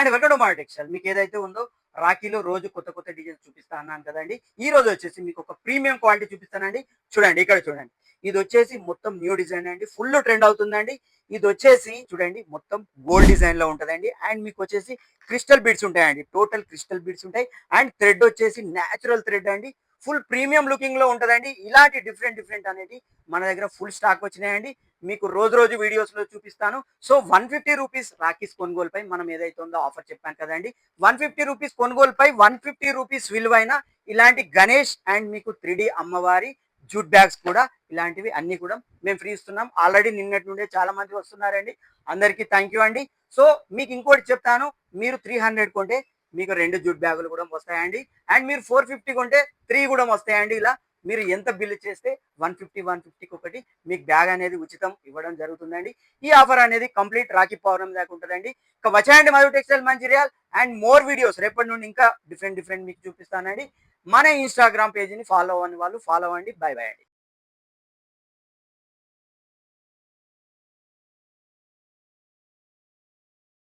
And welcome to my textile. మీకు ఏదైతే ఉందో రాఖీలో రోజు కొత్త కొత్త డిజైన్స్ చూపిస్తా అన్నాను కదండి. ఈ రోజు వచ్చేసి మీకు ఒక ప్రీమియం క్వాలిటీ చూపిస్తానండి. చూడండి, ఇక్కడ చూడండి. ఇది వచ్చేసి మొత్తం న్యూ డిజైన్ అండి, ఫుల్ ట్రెండ్ అవుతుందండి. ఇది వచ్చేసి చూడండి, మొత్తం గోల్డ్ డిజైన్ లో ఉంటదండి. అండ్ మీకు వచ్చేసి క్రిస్టల్ బీడ్స్ ఉంటాయండి, టోటల్ క్రిస్టల్ బీడ్స్ ఉంటాయి. అండ్ థ్రెడ్ వచ్చేసి న్యాచురల్ థ్రెడ్ అండి, ఫుల్ ప్రీమియం లుకింగ్ లో ఉంటదండి. ఇలాంటి డిఫరెంట్ డిఫరెంట్ అనేది మన దగ్గర ఫుల్ స్టాక్ వచ్చినాయండి. మీకు రోజు రోజు వీడియోస్ లో చూపిస్తాను. సో 150 రూపీస్ రాఖీస్ కొనుగోలుపై మనం ఏదైతే ఉందో ఆఫర్ చెప్పాను కదండి. 150 రూపీస్ కొనుగోలుపై 150 రూపీస్ విలువైన ఇలాంటి గణేష్ అండ్ మీకు 3D అమ్మవారి జూట్ బ్యాగ్స్ కూడా, ఇలాంటివి అన్ని కూడా మేము ఫ్రీ ఇస్తున్నాం. ఆల్రెడీ నిన్నటి నుండే చాలా మంది వస్తున్నారండి. అందరికీ థ్యాంక్ యూ అండి. సో మీకు ఇంకోటి చెప్తాను, మీరు 300 కొంటే మీకు 2 జూట్ బ్యాగులు కూడా వస్తాయండి. అండ్ మీరు 450 కొంటే 3 కూడా వస్తాయండి. ఇలా మీరు ఎంత బిల్లు చేస్తే 150కి ఒకటి మీకు బ్యాగ్ అనేది ఉచితం ఇవ్వడం జరుగుతుందండి. ఈ ఆఫర్ అనేది కంప్లీట్ రాఖీ పౌర్ణమి దాకా ఉంటుందండి. ఇక వచ్చాయండి Madhu textile Mancherial. And more videos రేపటి నుండి ఇంకా డిఫరెంట్ డిఫరెంట్ మీకు చూపిస్తానండి. మన ఇన్స్టాగ్రామ్ పేజీని ఫాలో అవ్వని వాళ్ళు ఫాలో అవ్వండి. బై బై అండి.